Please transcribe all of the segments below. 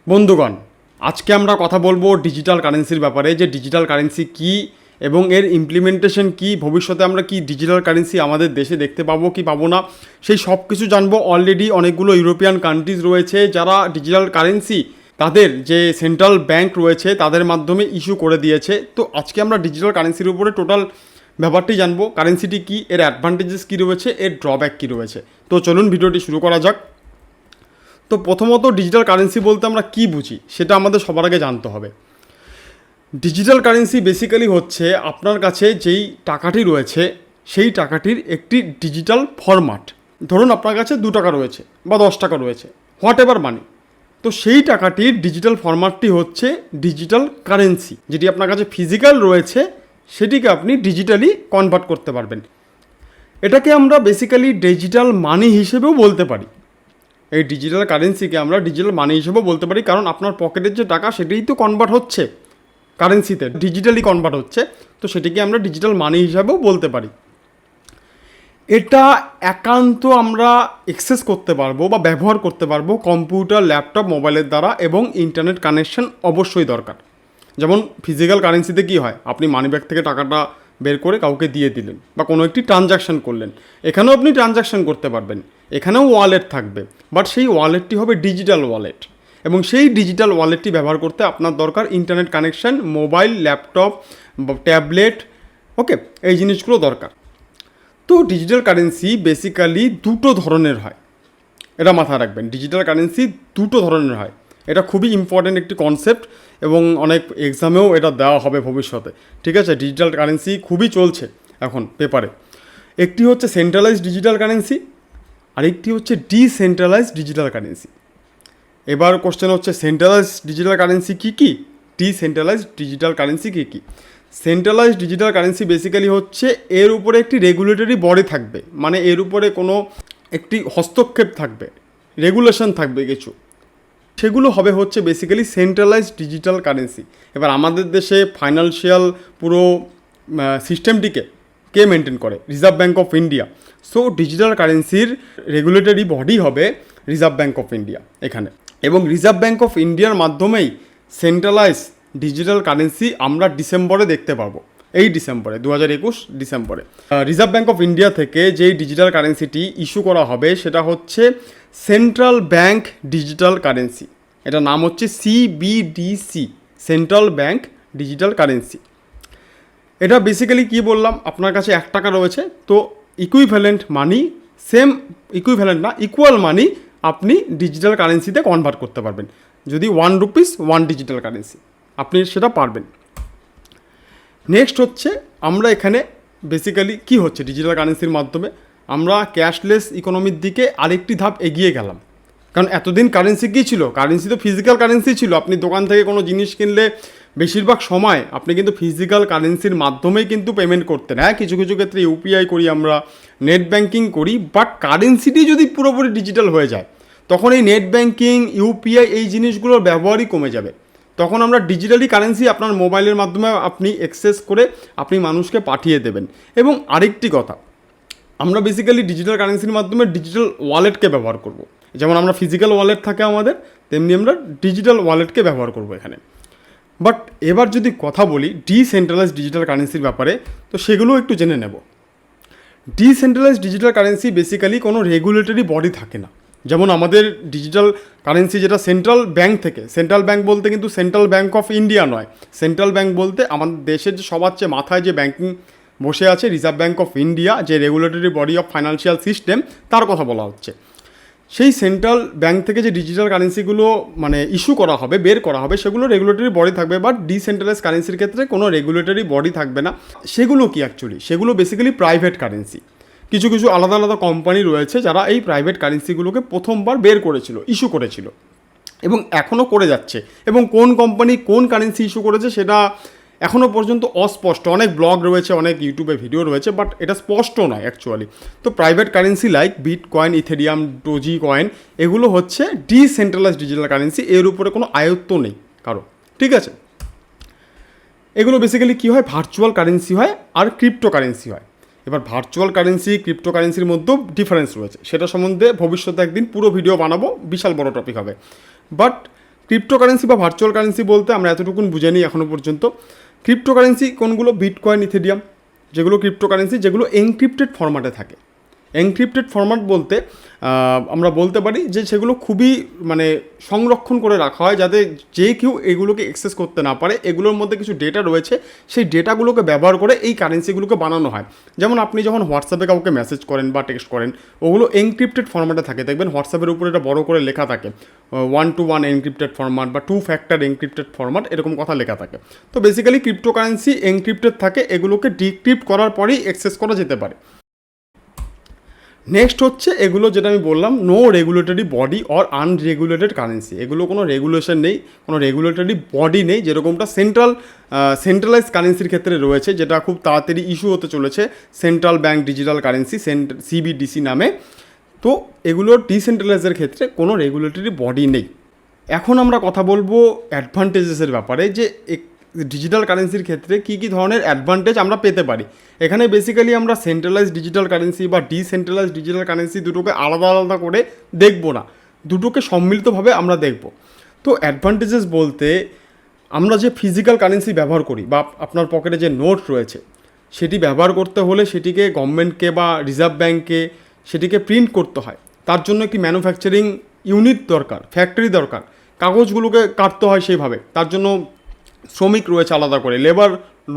বন্ধুগণ, আজকে আমরা কথা বলবো ডিজিটাল কারেন্সির ব্যাপারে, যে ডিজিটাল কারেন্সি কী এবং এর ইমপ্লিমেন্টেশন কী, ভবিষ্যতে আমরা কি ডিজিটাল কারেন্সি আমাদের দেশে দেখতে পাবো কি পাবো না, সেই সব কিছু জানবো। অলরেডি অনেকগুলো ইউরোপিয়ান কান্ট্রিজ রয়েছে যারা ডিজিটাল কারেন্সি তাদের যে সেন্ট্রাল ব্যাংক রয়েছে তাদের মাধ্যমে ইস্যু করে দিয়েছে। তো আজকে আমরা ডিজিটাল কারেন্সির উপরে টোটাল ব্যাপারটি জানবো, কারেন্সিটি কী, এর অ্যাডভান্টেজেস কী রয়েছে, এর ড্রব্যাক কী রয়েছে। তো চলুন ভিডিওটি শুরু করা যাক। তো প্রথমত ডিজিটাল কারেন্সি বলতে আমরা কী বুঝি সেটা আমাদের সবার আগে জানতে হবে। ডিজিটাল কারেন্সি বেসিক্যালি হচ্ছে আপনার কাছে যেই টাকাটি রয়েছে সেই টাকাটির একটি ডিজিটাল ফরম্যাট। ধরুন আপনার কাছে 2 টাকা রয়েছে বা 10 টাকা রয়েছে, হোয়াট এভার মানি। তো সেই টাকাটির ডিজিটাল ফরম্যাটটি হচ্ছে ডিজিটাল কারেন্সি। যেটি আপনার কাছে ফিজিক্যাল রয়েছে সেটিকে আপনি ডিজিটালি কনভার্ট করতে পারবেন। এটাকে আমরা বেসিক্যালি ডিজিটাল মানি হিসেবেও বলতে পারি। এই ডিজিটাল কারেন্সিকে আমরা ডিজিটাল মানি হিসেবেও বলতে পারি, কারণ আপনার পকেটের যে টাকা সেটাই তো কনভার্ট হচ্ছে কারেন্সিতে, ডিজিটালি কনভার্ট হচ্ছে। তো সেটিকে আমরা ডিজিটাল মানি হিসাবেও বলতে পারি। এটা একান্ত আমরা অ্যাক্সেস করতে পারবো বা ব্যবহার করতে পারবো কম্পিউটার, ল্যাপটপ, মোবাইলের দ্বারা, এবং ইন্টারনেট কানেকশন অবশ্যই দরকার। যেমন ফিজিক্যাল কারেন্সিতে কী হয়, আপনি মানিব্যাগ থেকে টাকাটা বের করে কাউকে দিয়ে দিলেন বা কোনো একটি ট্রানজ্যাকশান করলেন, এখানেও আপনি ট্রানজ্যাকশান করতে পারবেন, এখানেও ওয়ালেট থাকবে, বাট সেই ওয়ালেটটি হবে ডিজিটাল ওয়ালেট, এবং সেই ডিজিটাল ওয়ালেটটি ব্যবহার করতে আপনার দরকার internet connection, mobile, laptop, tablet, okay, এই জিনিসগুলো দরকার। তো ডিজিটাল কারেন্সি বেসিক্যালি দুটো ধরনের হয়, এটা মাথায় রাখবেন। ডিজিটাল কারেন্সি দুটো ধরনের হয়, এটা খুবই ইম্পর্ট্যান্ট একটি কনসেপ্ট, এবং অনেক এক্সামেও এটা দেওয়া হবে ভবিষ্যতে। ঠিক আছে, ডিজিটাল কারেন্সি খুবই চলছে এখন পেপারে। একটি হচ্ছে সেন্ট্রালাইজড ডিজিটাল কারেন্সি, আরেকটি হচ্ছে ডিসেন্ট্রালাইজড ডিজিটাল কারেন্সি। এবার কোশ্চেন হচ্ছে সেন্ট্রালাইজড ডিজিটাল কারেন্সি কী কী, ডিসেন্ট্রালাইজড ডিজিটাল কারেন্সি কী কী। সেন্ট্রালাইজড ডিজিটাল কারেন্সি বেসিক্যালি হচ্ছে এর উপরে একটি রেগুলেটরি বডি থাকবে, মানে এর উপরে কোনো একটি হস্তক্ষেপ থাকবে, রেগুলেশন থাকবে কিছু, সেগুলো হবে হচ্ছে বেসিক্যালি সেন্ট্রালাইজড ডিজিটাল কারেন্সি। এবার আমাদের দেশে ফাইন্যান্সিয়াল পুরো সিস্টেমটিকে কে মেনটেন করে? Reserve bank of India. So digital কারেন্সির রেগুলেটরি বডি হবে রিজার্ভ ব্যাঙ্ক অফ ইন্ডিয়া এখানে, এবং রিজার্ভ ব্যাঙ্ক অফ ইন্ডিয়ার মাধ্যমেই সেন্ট্রালাইজ ডিজিটাল কারেন্সি আমরা ডিসেম্বরে দেখতে পাবো। এই ডিসেম্বরে 2021 ডিসেম্বরে রিজার্ভ ব্যাঙ্ক অফ ইন্ডিয়া থেকে যেই ডিজিটাল কারেন্সিটি ইস্যু করা হবে সেটা হচ্ছে সেন্ট্রাল ব্যাঙ্ক ডিজিটাল কারেন্সি। এটা নাম হচ্ছে CBDC, central bank digital currency. এটা বেসিক্যালি কী বললাম, আপনার কাছে 1 টাকা রয়েছে, তো ইকুইভ্যালেন্ট মানি, সেম ইকুইভ্যালেন্ট না, ইকুয়াল মানি আপনি ডিজিটাল কারেন্সিতে কনভার্ট করতে পারবেন। যদি 1 রুপিস 1 ডিজিটাল কারেন্সি, আপনি সেটা পারবেন। নেক্সট হচ্ছে আমরা এখানে বেসিক্যালি কী হচ্ছে ডিজিটাল কারেন্সির মাধ্যমে আমরা ক্যাশলেস ইকোনমির দিকে আরেকটি ধাপ এগিয়ে গেলাম। কারণ এতদিন কারেন্সি কী ছিল? কারেন্সি তো ফিজিক্যাল কারেন্সি ছিল। আপনি দোকান থেকে কোনো জিনিস কিনলে বেশিরভাগ সময় আপনি কিন্তু ফিজিক্যাল কারেন্সির মাধ্যমেই কিন্তু পেমেন্ট করতেন। হ্যাঁ, কিছু কিছু ক্ষেত্রে ইউপিআই করি, আমরা নেট ব্যাঙ্কিং করি, বাট কারেন্সিটি যদি পুরোপুরি ডিজিটাল হয়ে যায় তখন এই নেট ব্যাঙ্কিং, ইউপিআই এই জিনিসগুলোর ব্যবহারই কমে যাবে। তখন আমরা ডিজিটালি কারেন্সি আপনার মোবাইলের মাধ্যমে আপনি অ্যাক্সেস করে আপনি মানুষকে পাঠিয়ে দেবেন। এবং আরেকটি কথা, আমরা বেসিক্যালি ডিজিটাল কারেন্সির মাধ্যমে ডিজিটাল ওয়ালেটকে ব্যবহার করব। যেমন আমরা ফিজিক্যাল ওয়ালেট থাকে আমাদের, তেমনি আমরা ডিজিটাল ওয়ালেটকে ব্যবহার করব এখানে। বাট এবার যদি কথা বলি ডিসেন্ট্রালাইজড ডিজিটাল কারেন্সির ব্যাপারে, তো সেগুলোও একটু জেনে নেব। ডিসেন্ট্রালাইজড ডিজিটাল কারেন্সি বেসিক্যালি কোনো রেগুলেটরি বডি থাকে না। যেমন আমাদের ডিজিটাল কারেন্সি যেটা সেন্ট্রাল ব্যাঙ্ক থেকে, সেন্ট্রাল ব্যাঙ্ক বলতে কিন্তু সেন্ট্রাল ব্যাঙ্ক অফ ইন্ডিয়া নয়, সেন্ট্রাল ব্যাঙ্ক বলতে আমাদের দেশের যে সবার চেয়ে মাথায় যে ব্যাঙ্কিং বসে আছে রিজার্ভ ব্যাঙ্ক অফ ইন্ডিয়া, যে regulatory body of financial system, তার কথা বলা হচ্ছে। সেই সেন্ট্রাল ব্যাঙ্ক থেকে যে ডিজিটাল কারেন্সিগুলো মানে ইস্যু করা হবে, বের করা হবে, সেগুলো রেগুলেটরি বডি থাকবে। বাট ডিসেন্ট্রালাইজ কারেন্সির ক্ষেত্রে কোনো রেগুলেটরি বডি থাকবে না। সেগুলো কি অ্যাকচুয়ালি? সেগুলো বেসিক্যালি প্রাইভেট কারেন্সি। কিছু কিছু আলাদা আলাদা কোম্পানি রয়েছে যারা এই প্রাইভেট কারেন্সিগুলোকে প্রথমবার বের করেছিল, ইস্যু করেছিল, এবং এখনও করে যাচ্ছে। এবং কোন কোম্পানি কোন কারেন্সি ইস্যু করেছে সেটা এখনও পর্যন্ত অস্পষ্ট। অনেক ব্লগ রয়েছে, অনেক ইউটিউবে ভিডিও রয়েছে, বাট এটা স্পষ্ট নয় অ্যাকচুয়ালি। তো private currency like bitcoin, Ethereum, doji coin, এগুলো হচ্ছে ডিসেন্ট্রালাইজড ডিজিটাল কারেন্সি। এর উপরে কোনো আয়ত্ত নেই কারো, ঠিক আছে। এগুলো বেসিক্যালি কী হয়, ভার্চুয়াল কারেন্সি হয় আর ক্রিপ্টো কারেন্সি হয়। এবার ভার্চুয়াল কারেন্সি, ক্রিপ্টো কারেন্সির মধ্যেও ডিফারেন্স রয়েছে, সেটা সম্বন্ধে ভবিষ্যতে একদিন পুরো ভিডিও বানাবো, বিশাল বড় টপিক হবে। বাট ক্রিপ্টোকারেন্সি বা ভার্চুয়াল কারেন্সি বলতে আমরা এতটুকুন বুঝে নিই এখনও পর্যন্ত। ক্রিপ্টোকারেন্সি কোনগুলো? বিটকয়েন, ইথেরিয়াম, যেগুলো ক্রিপ্টোকারেন্সি, যেগুলো এনক্রিপ্টেড ফরম্যাটে থাকে। এনক্রিপ্টেড ফরম্যাট বলতে আমরা বলতে পারি যে সেগুলো খুবই মানে সংরক্ষণ করে রাখা হয়, যাতে যে কেউ এগুলোকে অ্যাক্সেস করতে না পারে। এগুলোর মধ্যে কিছু ডেটা রয়েছে, সেই ডেটাগুলোকে ব্যবহার করে এই কারেন্সিগুলোকে বানানো হয়। যেমন আপনি যখন হোয়াটসঅ্যাপে কাউকে মেসেজ করেন বা টেক্সট করেন, ওগুলো এনক্রিপ্টেড ফরম্যাটে থাকে। দেখবেন হোয়াটসঅ্যাপের উপরে এটা বড় করে লেখা থাকে 1-to-1 এনক্রিপ্টেড ফরম্যাট বা 2-factor এনক্রিপ্টেড ফরম্যাট, এরকম কথা লেখা থাকে। তো বেসিক্যালি ক্রিপ্টোকারেন্সি এনক্রিপ্টেড থাকে, এগুলোকে ডিক্রিপ্ট করার পরেই অ্যাক্সেস করা যেতে পারে। নেক্সট হচ্ছে এগুলো যেটা আমি বললাম, no regulatory body or unregulated currency. এগুলো কোনো রেগুলেশন নেই, কোনো রেগুলেটরি বডি নেই, যেরকমটা সেন্ট্রালাইজ কারেন্সির ক্ষেত্রে রয়েছে, যেটা খুব তাড়াতাড়ি ইস্যু হতে চলেছে, central bank digital currency, CBDC নামে। তো এগুলোর ডিসেন্ট্রালাইজের ক্ষেত্রে কোনো রেগুলেটরি বডি নেই। এখন আমরা কথা বলবো অ্যাডভান্টেজেসের ব্যাপারে, যে ডিজিটাল কারেন্সির ক্ষেত্রে কী কী ধরনের অ্যাডভান্টেজ আমরা পেতে পারি। এখানে বেসিক্যালি আমরা সেন্ট্রালাইজ ডিজিটাল কারেন্সি বা ডিসেন্ট্রালাইজ ডিজিটাল কারেন্সি দুটোকে আলাদা আলাদা করে দেখব না, দুটোকে সম্মিলিতভাবে আমরা দেখব। তো অ্যাডভান্টেজেস বলতে, আমরা যে ফিজিক্যাল কারেন্সি ব্যবহার করি বা আপনার পকেটে যে নোট রয়েছে, সেটি ব্যবহার করতে হলে সেটিকে গভর্নমেন্টকে বা রিজার্ভ ব্যাঙ্ককে সেটিকে প্রিন্ট করতে হয়। তার জন্য একটি ম্যানুফ্যাকচারিং ইউনিট দরকার, ফ্যাক্টরি দরকার, কাগজগুলোকে কাটতে হয় সেইভাবে। তার জন্য শ্রমিক রয়েছে আলাদা করে, লেবার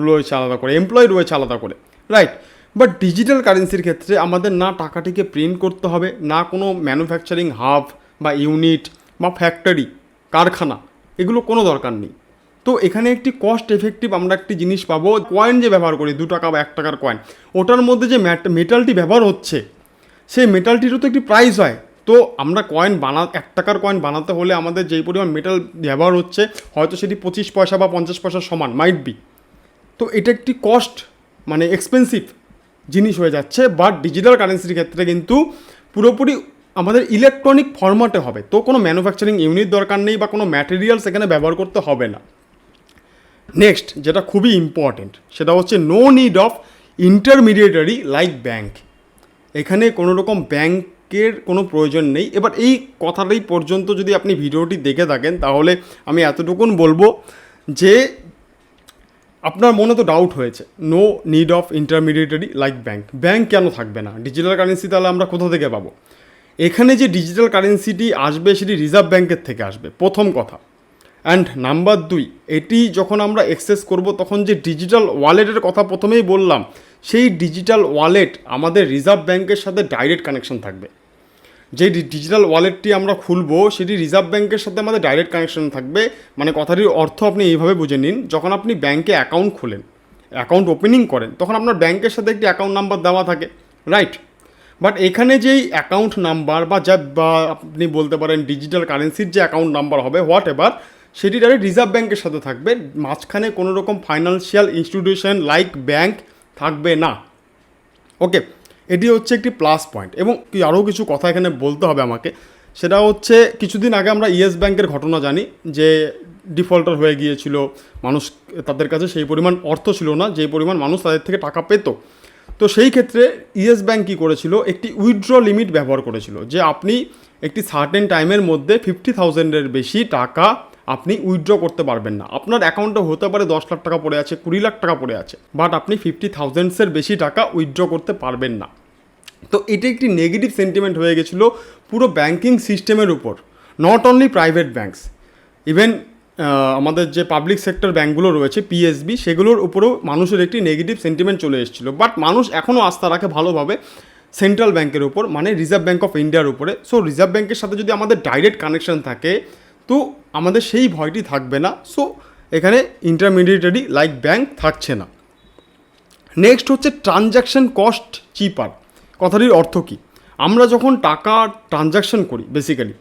রয়েছে আলাদা করে, এমপ্লয়ি রয়েছে আলাদা করে, রাইট। বাট ডিজিটাল কারেন্সির ক্ষেত্রে আমাদের না টাকাটিকে প্রিন্ট করতে হবে, না কোনো ম্যানুফ্যাকচারিং হাব বা ইউনিট বা ফ্যাক্টরি, কারখানা, এগুলো কোনো দরকার নেই। তো এখানে একটি কস্ট এফেক্টিভ আমরা একটি জিনিস পাবো। কয়েন যে ব্যবহার করি, 2 টাকা বা 1 টাকার কয়েন, ওটার মধ্যে যে মেটালটি ব্যবহার হচ্ছে, সেই মেটালটিরও তো একটি প্রাইস হয়। তো আমরা 1 টাকার কয়েন বানাতে হলে আমাদের যেই পরিমাণ মেটাল ব্যবহার হচ্ছে, হয়তো সেটি 25 পয়সা বা 50 পয়সার সমান মাইট বি। তো এটা একটি কস্ট, মানে এক্সপেন্সিভ জিনিস হয়ে যাচ্ছে। বাট ডিজিটাল কারেন্সির ক্ষেত্রে কিন্তু পুরোপুরি আমাদের ইলেকট্রনিক ফরম্যাটে হবে, তো কোনো ম্যানুফ্যাকচারিং ইউনিট দরকার নেই বা কোনো ম্যাটেরিয়ালস এখানে ব্যবহার করতে হবে না। নেক্সট যেটা খুবই ইম্পর্টেন্ট, সেটা হচ্ছে no need of intermediary like bank. এখানে কোনো রকম ব্যাংকের কোনো প্রয়োজন নেই। এবার এই কথাটাই পর্যন্ত যদি আপনি ভিডিওটি দেখে থাকেন, তাহলে আমি এতটুকুন বলবো যে আপনার মনে তো ডাউট হয়েছে, no need of intermediary like bank. Bank কেন থাকবে না? ডিজিটাল কারেন্সি তাহলে আমরা কোথা থেকে পাবো? এখানে যে ডিজিটাল কারেন্সিটি আসবে, সেটি রিজার্ভ ব্যাঙ্কের থেকে আসবে, প্রথম কথা। অ্যান্ড নাম্বার 2, এটি যখন আমরা অ্যাক্সেস করব, তখন যে ডিজিটাল ওয়ালেটের কথা প্রথমেই বললাম, সেই ডিজিটাল ওয়ালেট আমাদের রিজার্ভ ব্যাঙ্কের সাথে ডাইরেক্ট কানেকশন থাকবে। যে ডিজিটাল ওয়ালেটটি আমরা খুলবো, সেটি রিজার্ভ ব্যাঙ্কের সাথে আমাদের ডাইরেক্ট কানেকশন থাকবে। মানে কথাটির অর্থ আপনি এইভাবে বুঝে নিন, যখন আপনি ব্যাঙ্কে অ্যাকাউন্ট খোলেন, অ্যাকাউন্ট ওপেনিং করেন, তখন আপনার ব্যাঙ্কের সাথে একটি অ্যাকাউন্ট নাম্বার দেওয়া থাকে, রাইট। বাট এখানে যেই অ্যাকাউন্ট নাম্বার বা আপনি বলতে পারেন ডিজিটাল কারেন্সির যে অ্যাকাউন্ট নাম্বার হবে, হোয়াট এভার, সেটি ডাইরেক্ট রিজার্ভ ব্যাঙ্কের সাথে থাকবে। মাঝখানে কোনো রকম ফাইন্যান্সিয়াল ইনস্টিটিউশন লাইক ব্যাঙ্ক থাকবে না। ওকে, এটি হচ্ছে একটি প্লাস পয়েন্ট। এবং আরও কিছু কথা এখানে বলতে হবে আমাকে, সেটা হচ্ছে কিছুদিন আগে আমরা ইয়েস ব্যাঙ্কের ঘটনা জানি, যে ডিফল্টার হয়ে গিয়েছিল মানুষ, তাদের কাছে সেই পরিমাণ অর্থ ছিল না যে পরিমাণ মানুষ তাদের থেকে টাকা পেত। তো সেই ক্ষেত্রে ইয়েস ব্যাঙ্ক কী করেছিল, একটি উইথড্র লিমিট ব্যবহার করেছিল, যে আপনি একটি সার্টেন টাইমের মধ্যে 50,000-এর বেশি টাকা আপনি উইথড্র করতে পারবেন না। আপনার অ্যাকাউন্টে হতে পারে 10 লাখ টাকা পড়ে আছে, 20 লাখ টাকা পড়ে আছে, বাট আপনি 50,000-এর বেশি টাকা উইথড্র করতে পারবেন না। তো এটি একটি নেগেটিভ সেন্টিমেন্ট হয়ে গেছিলো পুরো ব্যাঙ্কিং সিস্টেমের উপর, not only private banks, even আমাদের যে পাবলিক সেক্টর ব্যাঙ্কগুলো রয়েছে, পিএসবি, সেগুলোর উপরেও মানুষের একটি নেগেটিভ সেন্টিমেন্ট চলে এসেছিলো। বাট মানুষ এখনও আস্থা রাখে ভালোভাবে সেন্ট্রাল ব্যাঙ্কের উপর, মানে রিজার্ভ ব্যাঙ্ক অফ ইন্ডিয়ার উপরে। সো রিজার্ভ ব্যাঙ্কের সাথে যদি আমাদের ডাইরেক্ট কানেকশন থাকে, তো আমাদের সেই ভয়টি থাকবে না। সো এখানে ইন্টারমিডিয়েটারি লাইক ব্যাঙ্ক থাকছে না। নেক্সট হচ্ছে ট্রানজ্যাকশন কস্ট চিপার। কথাটির অর্থ কী? আমরা যখন টাকা ট্রানজ্যাকশন করি, বেসিক্যালি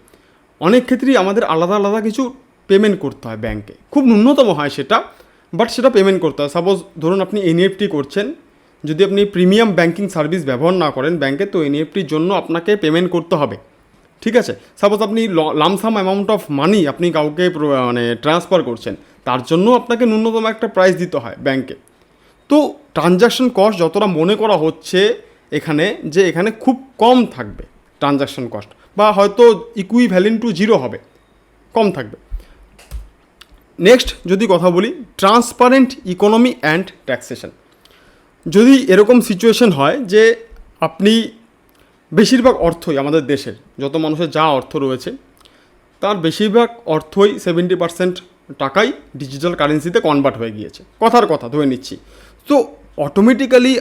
অনেক ক্ষেত্রেই আমাদের আলাদা আলাদা কিছু পেমেন্ট করতে হয় ব্যাঙ্কে, খুব ন্যূনতম হয় সেটা, বাট সেটা পেমেন্ট করতে হয়। সাপোজ ধরুন আপনি এনইএফটি করছেন, যদি আপনি প্রিমিয়াম ব্যাঙ্কিং সার্ভিস ব্যবহার না করেন ব্যাঙ্কে, তো এনইএফটির জন্য আপনাকে পেমেন্ট করতে হবে, ঠিক আছে। সাপোজ আপনি লামসাম অ্যামাউন্ট অফ মানি আপনি কাউকে মানে ট্রান্সফার করছেন, তার জন্য আপনাকে ন্যূনতম একটা প্রাইস দিতে হয় ব্যাঙ্কে। তো ট্রানজ্যাকশন কস্ট যতটা মনে করা হচ্ছে এখানে, যে এখানে খুব কম থাকবে ট্রানজ্যাকশন কস্ট, বা হয়তো ইকুইভ্যালেন্ট টু জিরো হবে, কম থাকবে। নেক্সট যদি কথা বলি, ট্রান্সপারেন্ট ইকোনমি অ্যান্ড ট্যাক্সেশন। যদি এরকম সিচুয়েশন হয় যে আপনি বেশিরভাগ অর্থই আমাদের দেশের যত মানুষের যা অর্থ রয়েছে তার বেশিরভাগ অর্থই 70% টাকাই ডিজিটাল কারেন্সিতে কনভার্ট হয়ে গিয়েছে, কথার কথা ধরে নিচ্ছি। তো অটোমেটিক্যালি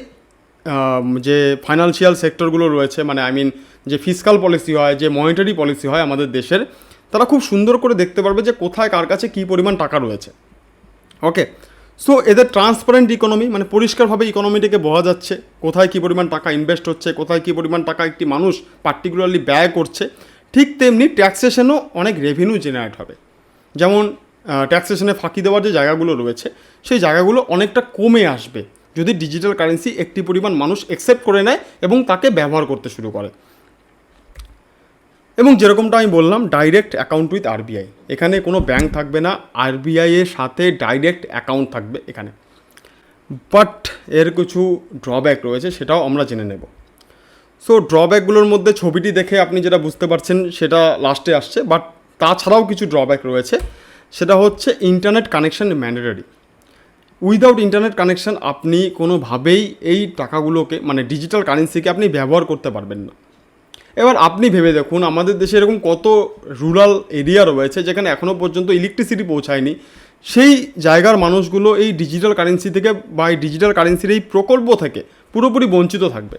যে ফাইন্যান্সিয়াল সেক্টরগুলো রয়েছে, মানে আই মিন যে ফিসকাল পলিসি হয়, যে মনিটারি পলিসি হয় আমাদের দেশের, তারা খুব সুন্দর করে দেখতে পারবে যে কোথায় কার কাছে কী পরিমাণ টাকা রয়েছে। ওকে, সো এদের ট্রান্সপারেন্ট ইকোনমি, মানে পরিষ্কারভাবে ইকোনমিটাকে বোঝা যাচ্ছে কোথায় কী পরিমাণ টাকা ইনভেস্ট হচ্ছে, কোথায় কী পরিমাণ টাকা একটি মানুষ পার্টিকুলারলি ব্যয় করছে। ঠিক তেমনি ট্যাক্সেশনও অনেক রেভিনিউ জেনারেট হবে। যেমন ট্যাক্সেশনে ফাঁকি দেওয়ার যে জায়গাগুলো রয়েছে সেই জায়গাগুলো অনেকটা কমে আসবে যদি ডিজিটাল কারেন্সি একটি পরিমাণ মানুষ অ্যাকসেপ্ট করে নেয় এবং তাকে ব্যবহার করতে শুরু করে। এবং যেরকমটা আমি বললাম, ডাইরেক্ট অ্যাকাউন্ট উইথ আরবিআই, এখানে কোনো ব্যাংক থাকবে না, আরবিআইয়ের সাথে ডাইরেক্ট অ্যাকাউন্ট থাকবে এখানে। বাট এর কিছু ড্রব্যাক রয়েছে, সেটাও আমরা জেনে নেব। সো ড্রব্যাকগুলোর মধ্যে ছবিটি দেখে আপনি যেটা বুঝতে পারছেন সেটা লাস্টে আসছে, বাট তাছাড়াও কিছু ড্রব্যাক রয়েছে। সেটা হচ্ছে internet connection mandatory. Without internet connection আপনি কোনোভাবেই এই টাকাগুলোকে, মানে ডিজিটাল কারেন্সিকে আপনি ব্যবহার করতে পারবেন না। এবার আপনি ভেবে দেখুন, আমাদের দেশে এরকম কত রুরাল এরিয়া রয়েছে যেখানে এখনও পর্যন্ত ইলেকট্রিসিটি পৌঁছায়নি। সেই জায়গার মানুষগুলো এই ডিজিটাল কারেন্সি থেকে বা এই ডিজিটাল কারেন্সির এই প্রকল্প থেকে পুরোপুরি বঞ্চিত থাকবে।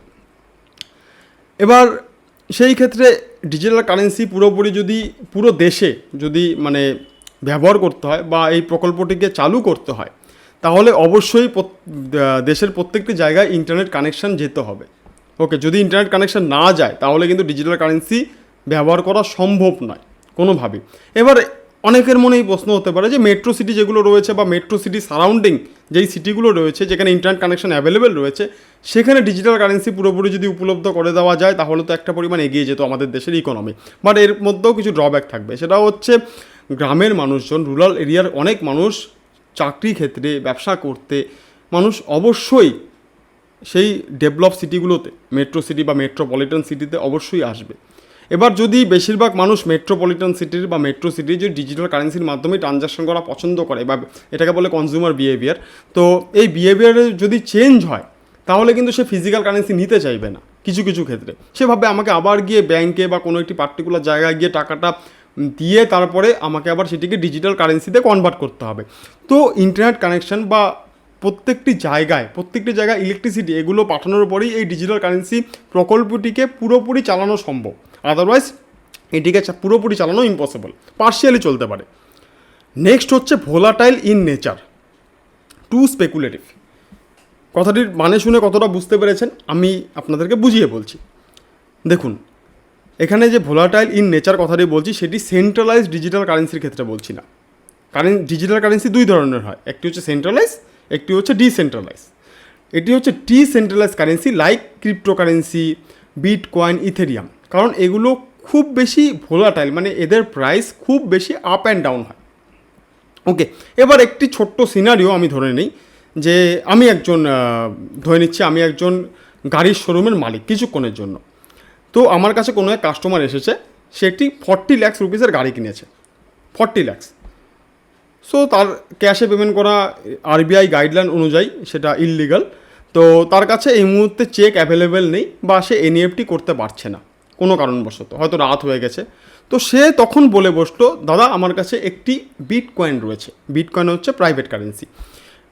এবার সেই ক্ষেত্রে ডিজিটাল কারেন্সি পুরোপুরি যদি পুরো দেশে যদি মানে ব্যবহার করতে হয় বা এই প্রকল্পটিকে চালু করতে হয়, তাহলে অবশ্যই দেশের প্রত্যেকটি জায়গায় ইন্টারনেট কানেকশান যেতে হবে। ওকে, যদি ইন্টারনেট কানেকশান না যায় তাহলে কিন্তু ডিজিটাল কারেন্সি ব্যবহার করা সম্ভব নয় কোনোভাবেই। এবার অনেকের মনে এই প্রশ্ন হতে পারে যে মেট্রো সিটি যেগুলো রয়েছে বা মেট্রো সিটি সারাউন্ডিং যেই সিটিগুলো রয়েছে যেখানে ইন্টারনেট কানেকশন অ্যাভেলেবেল রয়েছে, সেখানে ডিজিটাল কারেন্সি পুরোপুরি যদি উপলব্ধ করে দেওয়া যায় তাহলে তো একটা পরিমাণ এগিয়ে যেত আমাদের দেশের ইকোনমি। বাট এর মধ্যেও কিছু ড্রব্যাক থাকবে। সেটা হচ্ছে গ্রামের মানুষজন, রুরাল এরিয়ার অনেক মানুষ চাকরি ক্ষেত্রে, ব্যবসা করতে মানুষ অবশ্যই সেই ডেভেলপ সিটিগুলোতে, মেট্রো সিটি বা মেট্রোপলিটন সিটিতে অবশ্যই আসবে। এবার যদি বেশিরভাগ মানুষ মেট্রোপলিটন সিটির বা মেট্রো সিটির যে ডিজিটাল কারেন্সির মাধ্যমে ট্রানজ্যাকশন করা পছন্দ করে বা এটাকে বলে কনজিউমার বিহেভিয়ার, তো এই বিহেভিয়ারে যদি চেঞ্জ হয় তাহলে কিন্তু সে ফিজিক্যাল কারেন্সি নিতে চাইবে না। কিছু কিছু ক্ষেত্রে সে ভাববে আমাকে আবার গিয়ে ব্যাংকে বা কোনো একটি পার্টিকুলার জায়গায় গিয়ে টাকাটা দিয়ে তারপরে আমাকে আবার সেটিকে ডিজিটাল কারেন্সিতে কনভার্ট করতে হবে। তো ইন্টারনেট কানেকশন বা প্রত্যেকটি জায়গায় ইলেকট্রিসিটি এগুলো পাঠানোর পরেই এই ডিজিটাল কারেন্সি প্রকল্পটিকে পুরোপুরি চালানো সম্ভব। আদারওয়াইজ এটিকে পুরোপুরি চালানো ইম্পসিবল, পার্শিয়ালি চলতে পারে। নেক্সট হচ্ছে volatile in nature, too speculative. কথাটির মানে শুনে কতটা বুঝতে পেরেছেন আমি আপনাদেরকে বুঝিয়ে বলছি। দেখুন, এখানে যে ভোলাটাইল ইন নেচার কথাটি বলছি সেটি সেন্ট্রালাইজড ডিজিটাল কারেন্সির ক্ষেত্রে বলছি না। কারণ ডিজিটাল কারেন্সি দুই ধরনের হয়, একটি হচ্ছে সেন্ট্রালাইজ, একটি হচ্ছে ডিসেন্ট্রালাইজ। এটি হচ্ছে decentralise currency like cryptocurrency, bitcoin, Ethereum. কারণ এগুলো খুব বেশি ভোলাটাইল, মানে এদের প্রাইস খুব বেশি আপ অ্যান্ড ডাউন হয়। ওকে, এবার একটি ছোট্ট সিনারিও আমি ধরে নিই যে আমি একজন গাড়ির শোরুমের মালিক কিছুক্ষণের জন্য। তো আমার কাছে কোনো এক কাস্টমার এসেছে, সে একটি 40 লাখ রুপিসের গাড়ি কিনেছে, 40 লাখ। সো তার ক্যাশে পেমেন্ট করা আরবিআই গাইডলাইন অনুযায়ী সেটা ইললিগাল। তো তার কাছে এই মুহূর্তে চেক অ্যাভেলেবেল নেই বা সে এনইএফটি করতে পারছে না কোনো কারণবশত, হয়তো রাত হয়ে গেছে। তো সে তখন বলে বসলো, দাদা আমার কাছে একটি বিটকয়েন রয়েছে, বিটকয়েন হচ্ছে প্রাইভেট কারেন্সি,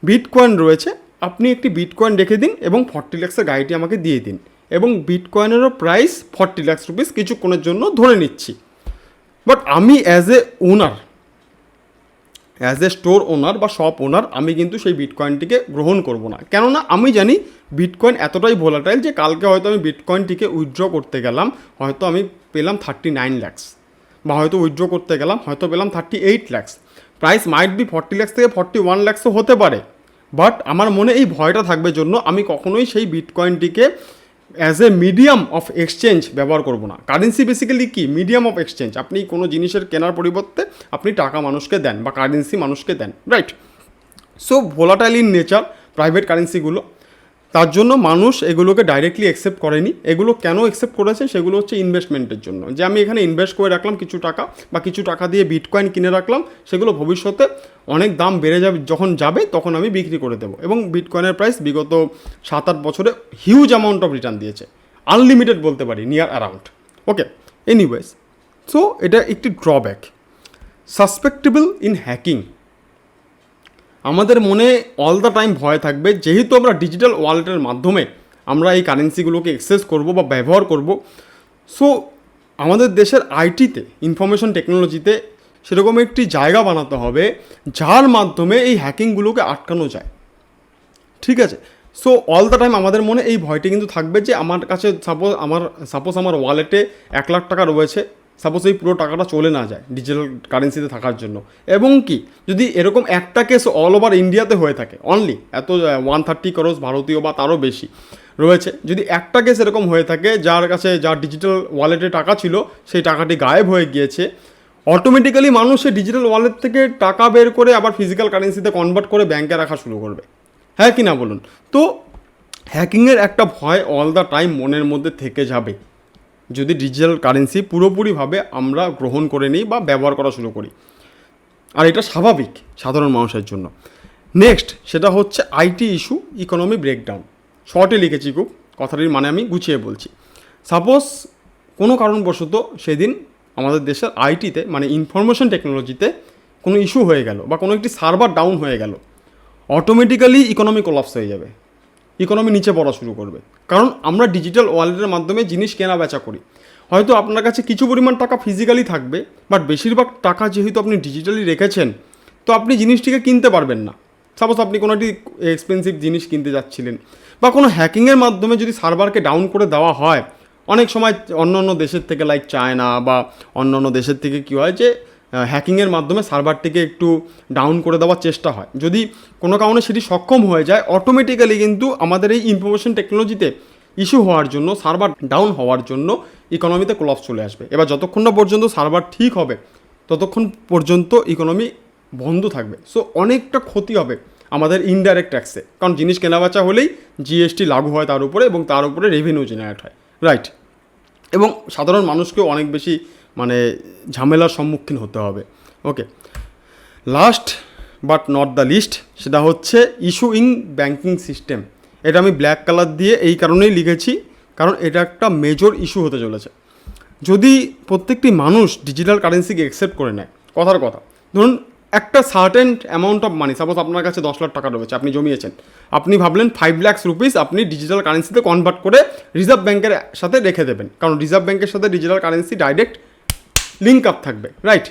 বিটকয়েন রয়েছে, আপনি একটি বিটকয়েন রেখে দিন এবং 40 লাখের গাড়িটি আমাকে দিয়ে দিন। এবং বিটকয়েনেরও প্রাইস 40 লাখ রুপিস কিছুক্ষণের জন্য ধরে নিচ্ছি। বাট আমি অ্যাজ এ স্টোর ওনার বা শপ ওনার আমি কিন্তু সেই বিটকয়েনটিকে গ্রহণ করব না। কেননা আমি জানি বিটকয়েন এতটাই ভোলাটাইল যে কালকে হয়তো আমি বিটকয়েনটিকে উইথড্র করতে গেলাম, হয়তো আমি পেলাম 39 লাখস, বা হয়তো উইথড্র করতে গেলাম হয়তো পেলাম 38 lakhs. Price might be 40 lakh থেকে 41 লাখসও হতে পারে। বাট আমার মনে এই ভয়টা থাকবে জন্য আমি কখনোই সেই বিটকয়েনটিকে as a medium of exchange ব্যবহার করব না। কারেন্সি বেসিক্যালি কি? Medium of exchange. আপনি কোনো জিনিসের কেনার পরিবর্তে আপনি টাকা মানুষকে দেন বা কারেন্সি মানুষকে দেন, right? So volatile in nature private কারেন্সিগুলো। তার জন্য মানুষ এগুলোকে ডাইরেক্টলি অ্যাকসেপ্ট করেনি। এগুলো কেন অ্যাকসেপ্ট করেছে, সেগুলো হচ্ছে ইনভেস্টমেন্টের জন্য, যে আমি এখানে ইনভেস্ট করে রাখলাম কিছু টাকা, বা কিছু টাকা দিয়ে বিটকয়েন কিনে রাখলাম, সেগুলো ভবিষ্যতে অনেক দাম বেড়ে যাবে, যখন যাবে তখন আমি বিক্রি করে দেবো। এবং বিটকয়েনের প্রাইস বিগত 7-8 বছরে হিউজ অ্যামাউন্ট অফ রিটার্ন দিয়েছে, আনলিমিটেড বলতে পারি, নিয়ার অ্যারাউন্ড। ওকে, এনিওয়েজ, সো এটা একটি ড্রব্যাক। সাসপেক্টেবল ইন হ্যাকিং, আমাদের মনে অল দ্য টাইম ভয় থাকবে, যেহেতু আমরা ডিজিটাল ওয়ালেটের মাধ্যমে আমরা এই কারেন্সিগুলোকে অ্যাক্সেস করব বা ব্যবহার করব। সো আমাদের দেশের আইটিতে, ইনফরমেশন টেকনোলজিতে সেরকম একটি জায়গা বানাতে হবে যার মাধ্যমে এই হ্যাকিংগুলোকে আটকানো যায়। ঠিক আছে, সো অল দ্য টাইম আমাদের মনে এই ভয়টি কিন্তু থাকবে যে আমার কাছে সাপোজ আমার ওয়ালেটে 1 লাখ টাকা রয়েছে, সাপোজ এই পুরো টাকাটা চলে না যায় ডিজিটাল কারেন্সিতে থাকার জন্য। এবং কি যদি এরকম একটা কেস অল ওভার ইন্ডিয়াতে হয়ে থাকে, অনলি এত 130 crore ভারতীয় বা তারও বেশি রয়েছে, যদি একটা কেস এরকম হয়ে থাকে যার কাছে, যার ডিজিটাল ওয়ালেটে টাকা ছিল সেই টাকাটি গায়েব হয়ে গিয়েছে, অটোমেটিক্যালি মানুষ সেই ডিজিটাল ওয়ালেট থেকে টাকা বের করে আবার ফিজিক্যাল কারেন্সিতে কনভার্ট করে ব্যাংকে রাখা শুরু করবে। হ্যাঁ কি না বলুন? তো হ্যাকিংয়ের একটা ভয় অল দ্য টাইম মনের মধ্যে থেকে যাবে যদি ডিজিটাল কারেন্সি পুরোপুরিভাবে আমরা গ্রহণ করে নিই বা ব্যবহার করা শুরু করি। আর এটা স্বাভাবিক সাধারণ মানুষের জন্য। নেক্সট, সেটা হচ্ছে আইটি ইস্যু, ইকোনমি ব্রেকডাউন। শর্টে লিখেছি খুব, কথাটির মানে আমি গুছিয়ে বলছি। সাপোজ কোনো কারণবশত সেদিন আমাদের দেশের আইটিতে, মানে ইনফরমেশন টেকনোলজিতে কোনো ইস্যু হয়ে গেল, বা কোনো একটি সার্ভার ডাউন হয়ে গেল, অটোমেটিক্যালি ইকোনমি কোলাপস হয়ে যাবে, ইকোনমি নিচে পড়া শুরু করবে। কারণ আমরা ডিজিটাল ওয়ালেটের মাধ্যমে জিনিস কেনা বেচা করি। হয়তো আপনার কাছে কিছু পরিমাণ টাকা ফিজিক্যালি থাকবে, বাট বেশিরভাগ টাকা যেহেতু আপনি ডিজিটালি রেখেছেন, তো আপনি জিনিসটিকে কিনতে পারবেন না। সাপোজ আপনি কোনো একটি এক্সপেন্সিভ জিনিস কিনতে যাচ্ছিলেন, বা কোনো হ্যাকিংয়ের মাধ্যমে যদি সার্ভারকে ডাউন করে দেওয়া হয়, অনেক সময় অন্য অন্য দেশের থেকে, লাইক চায়না বা অন্য অন্য দেশের থেকে কী হয় যে হ্যাকিংয়ের মাধ্যমে সার্ভারটিকে একটু ডাউন করে দেওয়ার চেষ্টা হয়। যদি কোনো কারণে সেটি সক্ষম হয়ে যায়, অটোমেটিক্যালি কিন্তু আমাদের এই ইনফরমেশন টেকনোলজিতে ইস্যু হওয়ার জন্য, সার্ভার ডাউন হওয়ার জন্য ইকোনমিতে কোলাপস চলে আসবে। এবার যতক্ষণ না পর্যন্ত সার্ভার ঠিক হবে ততক্ষণ পর্যন্ত ইকোনমি বন্ধ থাকবে। সো অনেকটা ক্ষতি হবে আমাদের ইনডাইরেক্ট ট্যাক্সে, কারণ জিনিস কেনাবেচা হলেই জিএসটি লাগু হয় তার উপরে, এবং তার উপরে রেভিনিউ জেনারেট হয়, রাইট? এবং সাধারণ মানুষকেও অনেক বেশি মানে ঝামেলার সম্মুখীন হতে হবে। Okay, last but not the least, সেটা হচ্ছে ইস্যু ইন ব্যাঙ্কিং সিস্টেম। এটা আমি ব্ল্যাক কালার দিয়ে এই কারণেই লিখেছি, কারণ এটা একটা মেজর ইস্যু হতে চলেছে। যদি প্রত্যেকটি মানুষ ডিজিটাল কারেন্সিকে অ্যাকসেপ্ট করে নেয়, কথার কথা, ধরুন একটা certain amount of money, suppose আপনার কাছে 10 লাখ টাকা রয়েছে, আপনি জমিয়েছেন, আপনি ভাবলেন 5 লাখ রুপিস আপনি ডিজিটাল কারেন্সিতে কনভার্ট করে রিজার্ভ ব্যাঙ্কের সাথে রেখে দেবেন, কারণ রিজার্ভ ব্যাঙ্কের সাথে digital currency direct link up থাকবে, রাইট?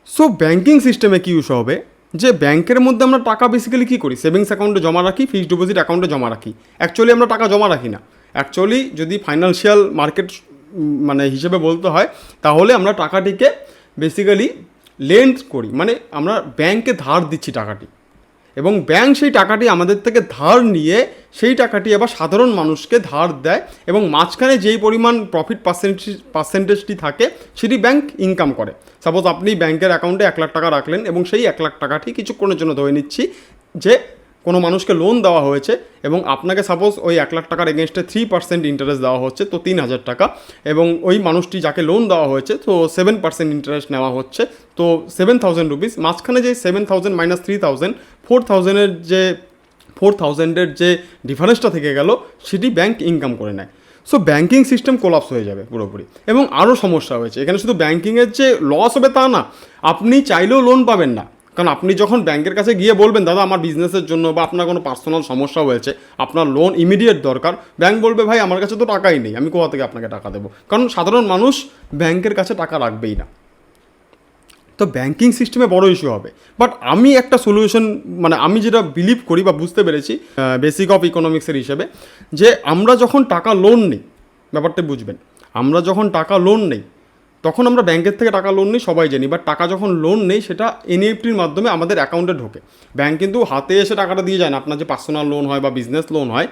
সো ব্যাঙ্কিং সিস্টেমে কী ইস্যু হবে, যে ব্যাংকের মধ্যে আমরা টাকা বেসিক্যালি কী করি, সেভিংস অ্যাকাউন্টে জমা রাখি, ফিক্সড ডিপোজিট অ্যাকাউন্টে জমা রাখি। অ্যাকচুয়ালি আমরা টাকা জমা রাখি না। অ্যাকচুয়ালি যদি ফাইন্যান্সিয়াল মার্কেট মানে হিসেবে বলতে হয়, তাহলে আমরা টাকাটিকে বেসিক্যালি লেন্ড করি, মানে আমরা ব্যাংকে ধার দিচ্ছি টাকাটি, এবং ব্যাংক সেই টাকাটি আমাদের থেকে ধার নিয়ে সেই টাকাটি আবার সাধারণ মানুষকে ধার দেয়, এবং মাঝখানে যেই পরিমাণ প্রফিট পার্সেন্টেজটি থাকে সেটি ব্যাংক ইনকাম করে। সাপোজ আপনি ব্যাংকের অ্যাকাউন্টে 1 লাখ টাকা রাখলেন, এবং সেই 1 লাখ টাকাটি কিছুক্ষণের জন্য ধরে নিচ্ছি যে কোনো মানুষকে লোন দেওয়া হয়েছে, এবং আপনাকে সাপোজ ওই 1 লাখ টাকার এগেনস্টে 3% ইন্টারেস্ট দেওয়া হচ্ছে, তো 3000 টাকা, এবং ওই মানুষটি যাকে লোন দেওয়া হয়েছে তো 7% ইন্টারেস্ট নেওয়া হচ্ছে, তো 7000 রুপিস। মাঝখানে যে 7000 মাইনাস 3000, 4000-এর যে ডিফারেন্সটা থেকে গেল, সেটি ব্যাংক ইনকাম করে নেয়। সো ব্যাঙ্কিং সিস্টেম কোলাপস হয়ে যাবে পুরোপুরি, এবং আরও সমস্যা হয়েছে এখানে। শুধু ব্যাঙ্কিংয়ের যে লস হবে তা না, আপনি চাইলেও লোন পাবেন না, কারণ আপনি যখন ব্যাংকের কাছে গিয়ে বলবেন দাদা আমার বিজনেসের জন্য বা আপনার কোনো পার্সোনাল সমস্যা হয়েছে, আপনার লোন ইমিডিয়েট দরকার, ব্যাংক বলবে ভাই আমার কাছে তো টাকাই নেই, আমি কোথা থেকে আপনাকে টাকা দেবো? কারণ সাধারণ মানুষ ব্যাংকের কাছে টাকা রাখবেই না। তো ব্যাঙ্কিং সিস্টেমে বড় ইস্যু হবে। বাট আমি একটা সলিউশন, মানে আমি যেটা বিলিভ করি বা বুঝতে পেরেছি বেসিক অফ ইকোনমিক্সের হিসেবে, যে আমরা যখন টাকা লোন নিই, ব্যাপারটা বুঝবেন, আমরা যখন টাকা লোন নেই তখন আমরা ব্যাংকের থেকে টাকা লোন নিই সবাই জানি, বাট টাকা যখন লোন নেই সেটা এনইএফটির মাধ্যমে আমাদের অ্যাকাউন্টে ঢোকে। ব্যাংক কিন্তু হাতে এসে টাকাটা দিয়ে যায় না। আপনার যে পার্সোনাল লোন হয় বা বিজনেস লোন হয়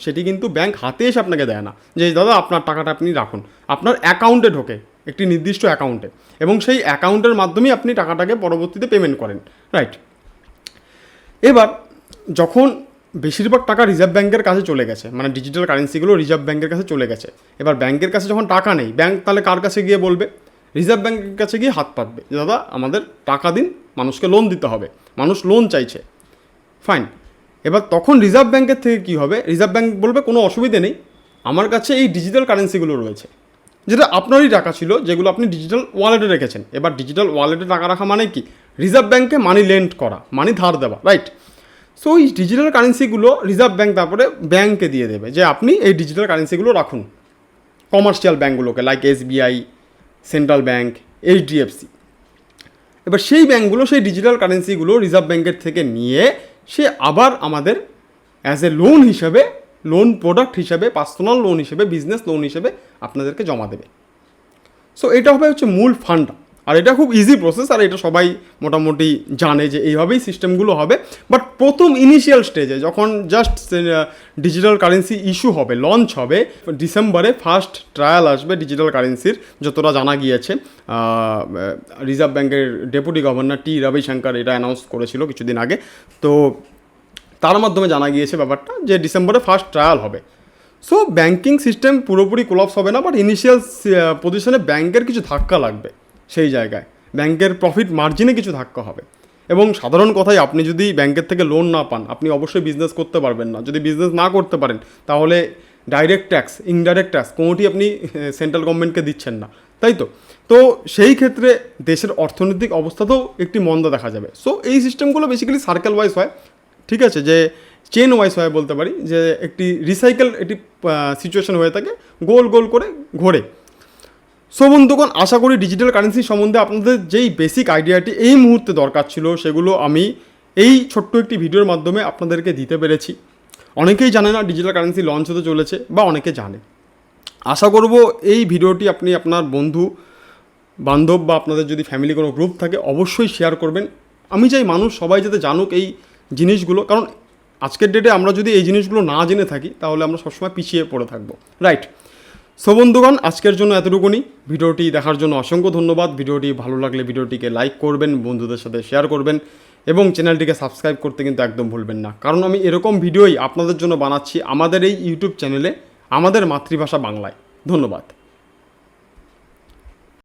সেটি কিন্তু ব্যাংক হাতে এসে আপনাকে দেয় না, যে দাদা আপনার টাকাটা আপনি রাখুন, আপনার অ্যাকাউন্টে ঢোকে, একটি নির্দিষ্ট অ্যাকাউন্টে, এবং সেই অ্যাকাউন্টের মাধ্যমেই আপনি টাকাটাকে পরবর্তীতে পেমেন্ট করেন, রাইট? এবার যখন বেশিরভাগ টাকা রিজার্ভ ব্যাংকের কাছে চলে গেছে, মানে ডিজিটাল কারেন্সিগুলো রিজার্ভ ব্যাংকের কাছে চলে গেছে। এবার ব্যাংকের কাছে যখন টাকা নেই, ব্যাংক তাহলে কার কাছে গিয়ে বলবে? রিজার্ভ ব্যাংকের কাছে গিয়ে হাত পাতবে, দাদা আমাদের টাকা দিন, মানুষকে লোন দিতে হবে, মানুষ লোন চাইছে, ফাইন। এবার তখন রিজার্ভ ব্যাংকের থেকে কী হবে? রিজার্ভ ব্যাংক বলবে কোনো অসুবিধে নেই, আমার কাছে এই ডিজিটাল কারেন্সিগুলো রয়েছে, যেটা আপনারই টাকা ছিল, যেগুলো আপনি ডিজিটাল ওয়ালেটে রেখেছেন। এবার ডিজিটাল ওয়ালেটে টাকা রাখা মানে কি? রিজার্ভ ব্যাংকে মানি লেন্ড করা, মানি ধার দেওয়া, রাইট? সো এই ডিজিটাল কারেন্সিগুলো রিজার্ভ ব্যাংক তারপরে ব্যাংকে দিয়ে দেবে যে আপনি এই ডিজিটাল কারেন্সিগুলো রাখুন, কমার্শিয়াল ব্যাঙ্কগুলোকে, like SBI, central bank, HDFC। এবার সেই ব্যাঙ্কগুলো সেই ডিজিটাল কারেন্সিগুলো রিজার্ভ ব্যাংকের থেকে নিয়ে সে আবার আমাদের অ্যাজ এ লোন হিসেবে, লোন প্রোডাক্ট হিসেবে, পার্সোনাল লোন হিসেবে, বিজনেস লোন হিসেবে আপনাদেরকে জমা দেবে। সো এটা হবে হচ্ছে মূল ফান্ড। আর এটা খুব ইজি প্রসেস, আর এটা সবাই মোটামুটি জানে যে এইভাবেই সিস্টেমগুলো হবে। বাট প্রথম ইনিশিয়াল স্টেজে যখন জাস্ট ডিজিটাল কারেন্সি ইস্যু হবে, লঞ্চ হবে, ডিসেম্বরে ফার্স্ট ট্রায়াল আসবে ডিজিটাল কারেন্সির, যতটা জানা গিয়েছে। রিজার্ভ ব্যাংকের ডেপুটি গভর্নর রবিশঙ্কর এটা অ্যানাউন্স করেছিল কিছুদিন আগে। তো তার মাধ্যমে জানা গিয়েছে ব্যাপারটা যে ডিসেম্বরে ফার্স্ট ট্রায়াল হবে। সো ব্যাংকিং সিস্টেম পুরোপুরি কোলাপস হবে না, বাট ইনিশিয়াল পজিশনে ব্যাংকের কিছু ধাক্কা লাগবে, সেই জায়গায় ব্যাংকের প্রফিট মার্জিনে কিছু ধাক্কা হবে। এবং সাধারণ কথাই, আপনি যদি ব্যাংকের থেকে লোন না পান, আপনি অবশ্যই বিজনেস করতে পারবেন না। যদি বিজনেস না করতে পারেন, তাহলে ডাইরেক্ট ট্যাক্স, ইনডাইরেক্ট ট্যাক্স কোনোটি আপনি সেন্ট্রাল গভর্নমেন্টকে দিচ্ছেন না, তাই তো? তো সেই ক্ষেত্রে দেশের অর্থনৈতিক অবস্থাতেও একটি মন্দা দেখা যাবে। সো এই সিস্টেমগুলো বেসিক্যালি সার্কেল ওয়াইজ হয়, ঠিক আছে, যে চেন ওয়াইজ হয় বলতে পারি, যে একটি রিসাইকেল একটি সিচুয়েশন হয়ে থাকে, গোল গোল করে ঘোরে। সো বন্ধুগণ, আশা করি ডিজিটাল কারেন্সি সম্বন্ধে আপনাদের যেই বেসিক আইডিয়াটি এই মুহূর্তে দরকার ছিল, সেগুলো আমি এই ছোট্ট একটি ভিডিওর মাধ্যমে আপনাদেরকে দিতে পেরেছি। অনেকেই জানে না ডিজিটাল কারেন্সি লঞ্চ হতে চলেছে, বা অনেকে জানে। আশা করব এই ভিডিওটি আপনি আপনার বন্ধু বান্ধব বা আপনাদের যদি ফ্যামিলি কোনো গ্রুপ থাকে, অবশ্যই শেয়ার করবেন। আমি চাই মানুষ সবাই যাতে জানুক এই জিনিসগুলো, কারণ আজকের ডেটে আমরা যদি এই জিনিসগুলো না জেনে থাকি, তাহলে আমরা সবসময় পিছিয়ে পড়ে থাকবো, রাইট? সো বন্ধুগণ, আজকের জন্য এতটুকুনি। ভিডিওটি দেখার জন্য অসংখ্য ধন্যবাদ। ভিডিওটি ভালো লাগলে ভিডিওটিকে লাইক করবেন, বন্ধুদের সাথে শেয়ার করবেন, এবং চ্যানেলটিকে সাবস্ক্রাইব করতে কিন্তু একদম ভুলবেন না, কারণ আমি এরকম ভিডিওই আপনাদের জন্য বানাচ্ছি আমাদের এই ইউটিউব চ্যানেলে, আমাদের মাতৃভাষা বাংলায়। ধন্যবাদ।